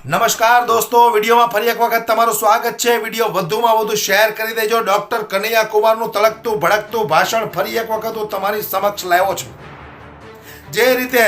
નમસ્કાર દોસ્તો, વિડીયોમાં ફરી એક વખત તમારું સ્વાગત છે। વિડીયો વધુમાં વધુ શેર કરી દેજો। ડોક્ટર કનૈયા કુમારનું તળકતું ભડકતું ભાષણ ફરી એક વખત હું તમારી સમક્ષ લાવ્યો છું। જે રીતે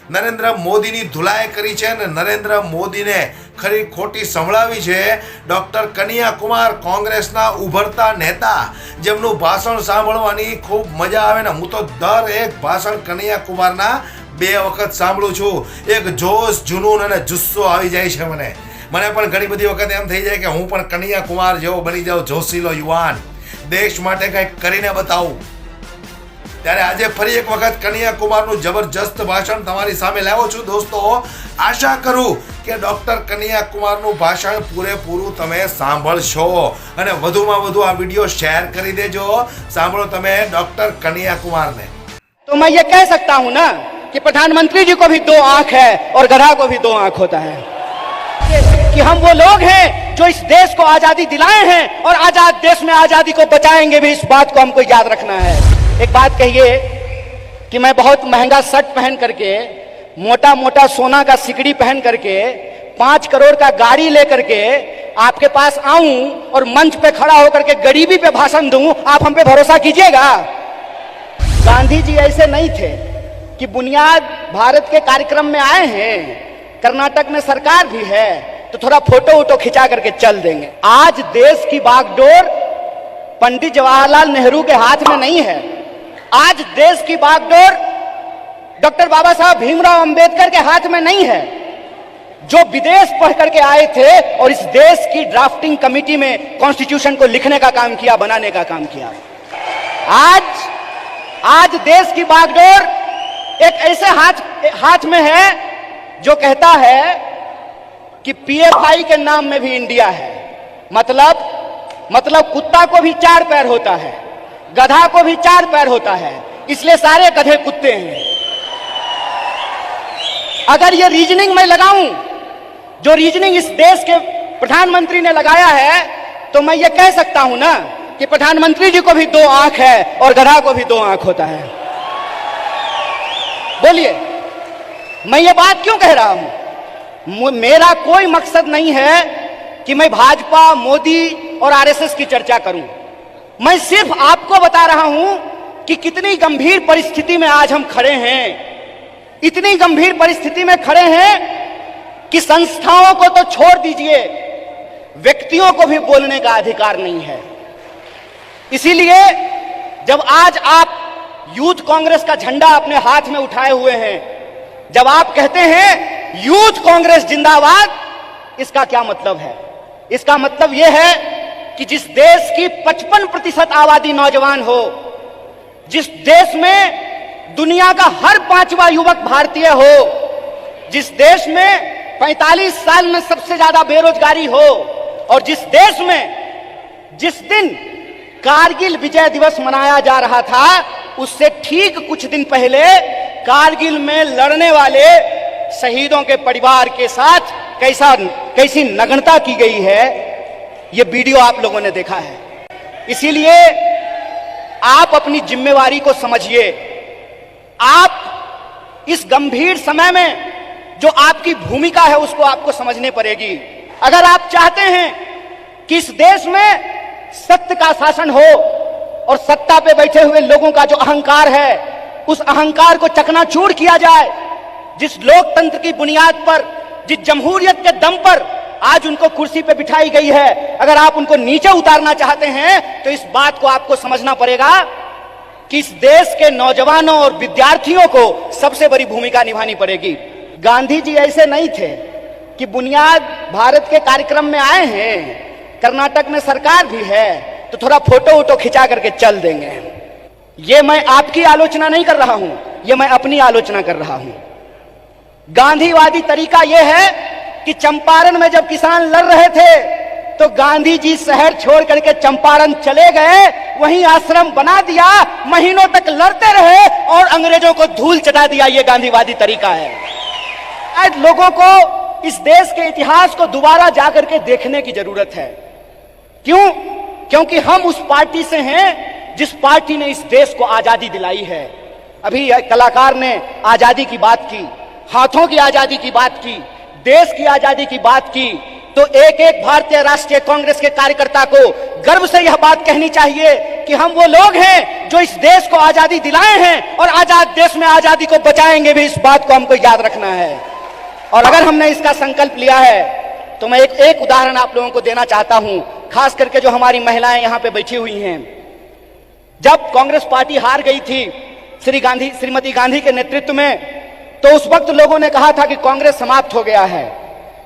નરેન્દ્ર મોદીની ધુલાઈ કરી છે અને નરેન્દ્ર મોદીને ખરી ખોટી સંભળાવી છે, ડોક્ટર કનૈયા કુમાર કોંગ્રેસના ઉભરતા નેતા, જેમનું ભાષણ સાંભળવાની ખૂબ મજા આવે ને હું તો દરેક ભાષણ કનૈયા કુમારના બે વખત સાંભળું છું। એક જોશ, જુનૂન અને જુસ્સો આવી જાય છે મને પણ ઘણી બધી વખત એમ થઈ જાય કે હું પણ કનૈયા કુમાર જેવો બની જાઉં, જોશીલો યુવાન, દેશ માટે કંઈક કરીને બતાવું। ત્યારે આજે ફરી એક વખત કનૈયા કુમારનું જબરજસ્ત ભાષણ તમારી સામે લાવ્યો છું। દોસ્તો, આશા કરું કે ડોક્ટર કનૈયા કુમારનું ભાષણ પૂરેપૂરું તમે સાંભળશો અને વધુમાં વધુ આ વિડીયો શેર કરી દેજો। સાંભળો તમે ડોક્ટર કનૈયા કુમારને। तो मैं ये कह सकता हूं ना कि प्रधानमंत्री जी को भी दो आंख है और गधा को भी दो आंख होता है कि हम वो लोग हैं जो इस देश को आजादी दिलाए हैं और आजाद देश में आजादी को बचाएंगे भी। इस बात को हमको याद रखना है। एक बात कहिए कि मैं बहुत महंगा शर्ट पहन करके, मोटा मोटा सोना का सिकड़ी पहन करके, 5 करोड़ का गाड़ी लेकर के आपके पास आऊं और मंच पे खड़ा होकर के गरीबी पे भाषण दूं, आप हम पे भरोसा कीजिएगा? गांधी जी ऐसे नहीं थे कि बुनियाद भारत के कार्यक्रम में आए हैं, कर्नाटक में सरकार भी है तो थोड़ा फोटो वोटो खिंचा करके चल देंगे। आज देश की बागडोर पंडित जवाहरलाल नेहरू के हाथ में नहीं है। आज देश की बागडोर डॉक्टर बाबा साहब भीमराव अंबेडकर के हाथ में नहीं है, जो विदेश पढ़ करके आए थे और इस देश की ड्राफ्टिंग कमेटी में कॉन्स्टिट्यूशन को लिखने का काम किया, बनाने का काम किया। आज देश की बागडोर एक ऐसे हाथ में है जो कहता है कि पीएफआई के नाम में भी इंडिया है। मतलब कुत्ता को भी 4 पैर होता है, गधा को भी 4 पैर होता है, इसलिए सारे गधे कुत्ते हैं। अगर ये रीजनिंग मैं लगाऊं, जो रीजनिंग इस देश के प्रधानमंत्री ने लगाया है, तो मैं ये कह सकता हूं ना कि प्रधानमंत्री जी को भी 2 आंख है और गधा को भी 2 आंख होता है। बोलिए, मैं ये बात क्यों कह रहा हूं? मेरा कोई मकसद नहीं है कि मैं भाजपा, मोदी और आरएसएस की चर्चा करूं। मैं सिर्फ आपको बता रहा हूं कि कितनी गंभीर परिस्थिति में आज हम खड़े हैं। इतनी गंभीर परिस्थिति में खड़े हैं कि संस्थाओं को तो छोड़ दीजिए, व्यक्तियों को भी बोलने का अधिकार नहीं है। इसीलिए जब आज आप यूथ कांग्रेस का झंडा अपने हाथ में उठाए हुए हैं, जब आप कहते हैं यूथ कांग्रेस जिंदाबाद, इसका क्या मतलब है? इसका मतलब यह है कि जिस देश की 55% आबादी नौजवान हो, जिस देश में दुनिया का हर 5वां युवक भारतीय हो, जिस देश में 45 साल में सबसे ज्यादा बेरोजगारी हो, और जिस देश में जिस दिन कारगिल विजय दिवस मनाया जा रहा था, उससे ठीक कुछ दिन पहले कारगिल में लड़ने वाले शहीदों के परिवार के साथ कैसी नग्नता की गई है, ये वीडियो आप लोगों ने देखा है। इसीलिए आप अपनी जिम्मेवारी को समझिए। आप इस गंभीर समय में जो आपकी भूमिका है उसको आपको समझने पड़ेगी। अगर आप चाहते हैं कि इस देश में सत्य का शासन हो और सत्ता पे बैठे हुए लोगों का जो अहंकार है, उस अहंकार को चकनाचूर किया जाए, जिस लोकतंत्र की बुनियाद पर, जिस जमहूरियत के दम पर आज उनको कुर्सी पे बिठाई गई है, अगर आप उनको नीचे उतारना चाहते हैं तो इस बात को आपको समझना पड़ेगा कि इस देश के नौजवानों और विद्यार्थियों को सबसे बड़ी भूमिका निभानी पड़ेगी। गांधी जी ऐसे नहीं थे कि बुनियाद भारत के कार्यक्रम में आए हैं, कर्नाटक में सरकार भी है तो थोड़ा फोटो वोटो खिंचा करके चल देंगे। ये मैं आपकी आलोचना नहीं कर रहा हूं, ये मैं अपनी आलोचना कर रहा हूं। गांधीवादी तरीका यह है कि चंपारण में जब किसान लड़ रहे थे तो गांधी जी शहर छोड़ करके चंपारण चले गए, वहीं आश्रम बना दिया, महीनों तक लड़ते रहे और अंग्रेजों को धूल चटा दिया। ये गांधीवादी तरीका है। आज लोगों को इस देश के इतिहास को दोबारा जाकर के देखने की जरूरत है। क्यों? क्योंकि हम उस पार्टी से हैं जिस पार्टी ने इस देश को आजादी दिलाई है। अभी कलाकार ने आजादी की बात की, हाथों की आजादी की बात की, देश की आजादी की बात की तो एक एक भारतीय राष्ट्रीय कांग्रेस के कार्यकर्ता को गर्व से यह बात कहनी चाहिए कि हम वो लोग हैं जो इस देश को आजादी दिलाए हैं और आजाद देश में आजादी को बचाएंगे भी। इस बात को हमको याद रखना है। और अगर हमने इसका संकल्प लिया है तो मैं एक उदाहरण आप लोगों को देना चाहता हूं, खास करके जो हमारी महिलाएं यहां पे बैठी हुई हैं। जब कांग्रेस पार्टी हार गई थी श्रीमती गांधी के नेतृत्व में, तो उस वक्त लोगों ने कहा था कि कांग्रेस समाप्त हो गया है।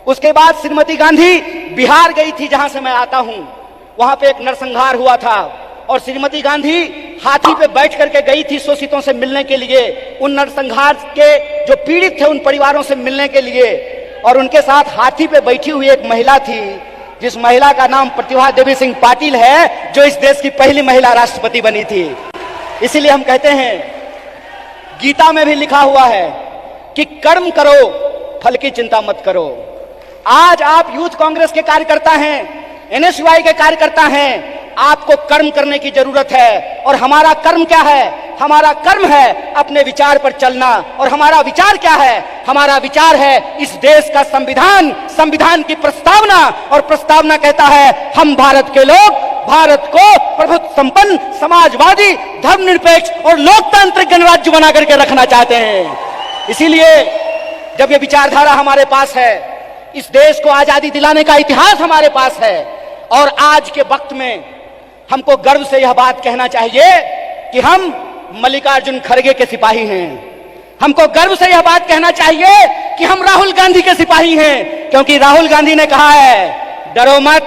उसके बाद श्रीमती गांधी बिहार गई थी, जहां से मैं आता हूं। वहां पे एक नरसंहार हुआ था और श्रीमती गांधी हाथी पे बैठ करके गई थी शोषितों से मिलने के लिए, उन नरसंहार के जो पीड़ित थे उन परिवारों से मिलने के लिए। और उनके साथ हाथी पे बैठी हुई एक महिला थी, जिस महिला का नाम प्रतिभा देवी सिंह पाटिल है, जो इस देश की पहली महिला राष्ट्रपति बनी थी। इसीलिए हम कहते हैं, गीता में भी लिखा हुआ है कि कर्म करो, फल की चिंता मत करो। आज आप यूथ कांग्रेस के कार्यकर्ता हैं, एनएसयूआई के कार्यकर्ता हैं, आपको कर्म करने की जरूरत है। और हमारा कर्म क्या है? हमारा कर्म है अपने विचार पर चलना। और हमारा विचार क्या है? हमारा विचार है इस देश का संविधान, संविधान की प्रस्तावना। और प्रस्तावना कहता है हम भारत के लोग भारत को प्रभुत्व संपन्न, समाजवादी, धर्मनिरपेक्ष और लोकतांत्रिक गणराज्य बना करके रखना चाहते हैं। इसीलिए जब ये विचारधारा हमारे पास है, इस देश को आजादी दिलाने का इतिहास हमारे पास है, और आज के वक्त में हमको गर्व से यह बात कहना चाहिए कि हम मल्लिकार्जुन खड़गे के सिपाही हैं। हमको गर्व से यह बात कहना चाहिए कि हम राहुल गांधी के सिपाही हैं, क्योंकि राहुल गांधी ने कहा है डरो मत।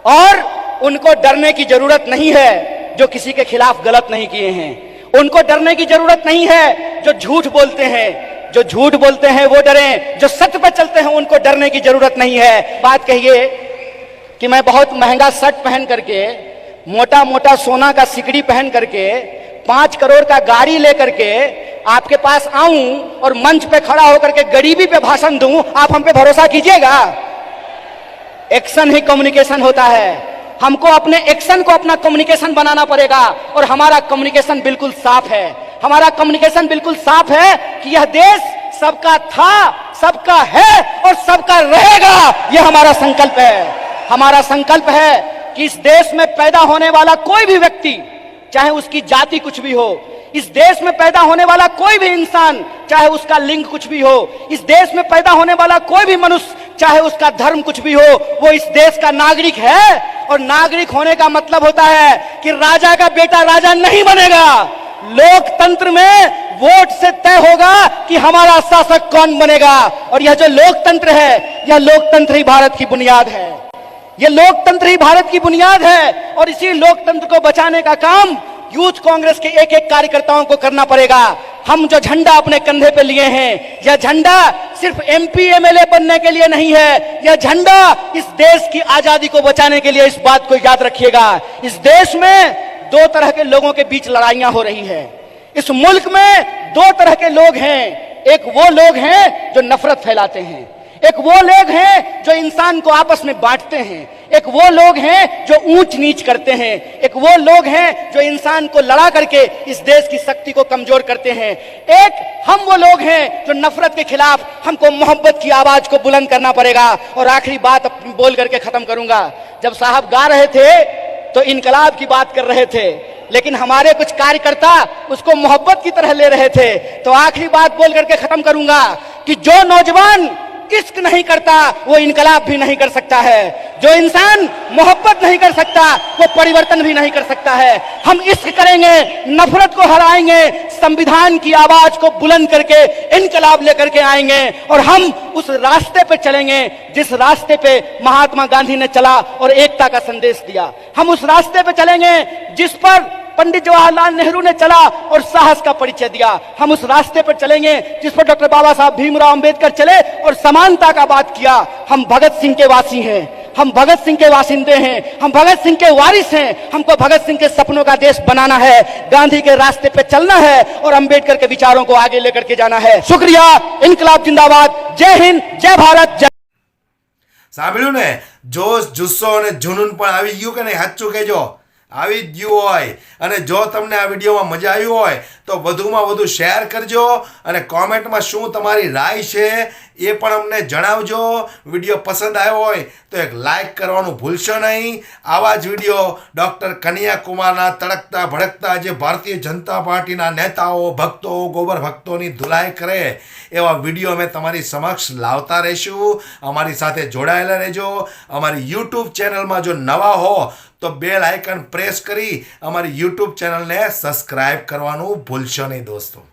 और उनको डरने की जरूरत नहीं है जो किसी के खिलाफ गलत नहीं किए हैं। उनको डरने की जरूरत नहीं है जो झूठ बोलते हैं। जो झूठ बोलते हैं वो डरें, जो सत्य पर चलते हैं उनको डरने की जरूरत नहीं है। बात कहिए कि मैं बहुत महंगा शर्ट पहन करके, मोटा मोटा सोना का सिकड़ी पहन करके, 5 करोड़ का गाड़ी लेकर के आपके पास आऊं और मंच पे खड़ा होकर के गरीबी पे भाषण दूं, आप हम पे भरोसा कीजिएगा? एक्शन ही कम्युनिकेशन होता है। हमको अपने एक्शन को अपना कम्युनिकेशन बनाना पड़ेगा। और हमारा कम्युनिकेशन बिल्कुल साफ है। हमारा कम्युनिकेशन बिल्कुल साफ है कि यह देश सबका था, सबका है और सबका रहेगा। यह हमारा संकल्प है। हमारा संकल्प है कि इस देश में पैदा होने वाला कोई भी व्यक्ति, चाहे उसकी जाति कुछ भी हो, इस देश में पैदा होने वाला कोई भी इंसान, चाहे उसका लिंग कुछ भी हो, इस देश में पैदा होने वाला कोई भी मनुष्य, चाहे उसका धर्म कुछ भी हो, वो इस देश का नागरिक है। और नागरिक होने का मतलब होता है कि राजा का बेटा राजा नहीं बनेगा। लोकतंत्र में वोट से तय होगा कि हमारा शासक कौन बनेगा। और यह जो लोकतंत्र है, यह लोकतंत्र ही भारत की बुनियाद है। यह लोकतंत्र ही भारत की बुनियाद है। और इसी लोकतंत्र को बचाने का काम यूथ कांग्रेस के एक एक कार्यकर्ताओं को करना पड़ेगा। हम जो झंडा अपने कंधे पे लिए हैं, यह झंडा सिर्फ एमपी एमएलए बनने के लिए नहीं है। यह झंडा इस देश की आजादी को बचाने के लिए। इस बात को याद रखिएगा। इस देश में 2 तरह के लोगों के बीच लड़ाइयां हो रही है। इस मुल्क में 2 तरह के लोग हैं। एक वो लोग हैं जो नफरत फैलाते हैं, एक वो लोग हैं जो इंसान को आपस में बांटते हैं, एक वो लोग हैं जो ऊंच नीच करते हैं, एक वो लोग हैं जो इंसान को लड़ा करके इस देश की शक्ति को कमजोर करते हैं। एक हम वो लोग हैं जो नफरत के खिलाफ हमको मोहब्बत की आवाज को बुलंद करना पड़ेगा। और आखिरी बात बोल करके खत्म करूंगा। जब साहब गा रहे थे तो इनकलाब की बात कर रहे थे, लेकिन हमारे कुछ कार्यकर्ता उसको मोहब्बत की तरह ले रहे थे। तो आखिरी बात बोल करके खत्म करूंगा कि जो नौजवान इश्क नहीं करता वो इनकलाब भी नहीं कर सकता है। जो इंसान मोहब्बत नहीं कर सकता वो परिवर्तन भी नहीं कर सकता है। हम इश्क करेंगे, नफरत को हराएंगे, संविधान की आवाज को बुलंद करके इनकलाब लेकर के आएंगे। और हम उस रास्ते पे चलेंगे जिस रास्ते पे महात्मा गांधी ने चला और एकता का संदेश दिया। हम उस रास्ते पे चलेंगे जिस पर पंडित जवाहरलाल नेहरू ने चला और साहस का परिचय दिया। हम उस रास्ते पर चलेंगे जिस पर डॉक्टर बाबा साहब भीमराव अंबेडकर चले और समानता का बात किया। हम भगत सिंह के वासी हैं, हम भगत सिंह के वासिंदे हैं, हम भगत सिंह के वारिस हैं। हमको भगत सिंह के सपनों का देश बनाना है, गांधी के रास्ते पे चलना है और अंबेडकर के विचारों को आगे लेकर के जाना है। शुक्रिया। इनकलाब जिंदाबाद। जय हिंद, जय भारत, जय। સાંભળ્યું ને? જોશ જુસ્સો અને જુનૂન પણ આવી ગયું કે નહીં? સાચું કહેજો. આવી જ ગયું હોય અને જો તમને આ વિડીયોમાં મજા આવી હોય તો વધુમાં વધુ શેર કરજો અને કોમેન્ટમાં શું તમારી રાય છે એ પણ અમને જણાવજો. વિડીયો પસંદ આવ્યો હોય તો એક લાઈક કરવાનું ભૂલશો નહીં. આવા જ વિડીયો ડૉક્ટર કનૈયા કુમારના તડકતા ભડકતા જે ભારતીય જનતા પાર્ટીના નેતાઓ ભક્તો ગોબર ભક્તોની ધુલાઈ કરે એવા વિડીયો અમે તમારી સમક્ષ લાવતા રહીશું. અમારી સાથે જોડાયેલા રહેજો. અમારી યુટ્યુબ ચેનલમાં જો નવા હો તો બેલ આઇકન પ્રેસ કરી અમારી યુટ્યુબ ચેનલને સબસ્ક્રાઇબ કરવાનું ભૂલશો નહીં દોસ્તો.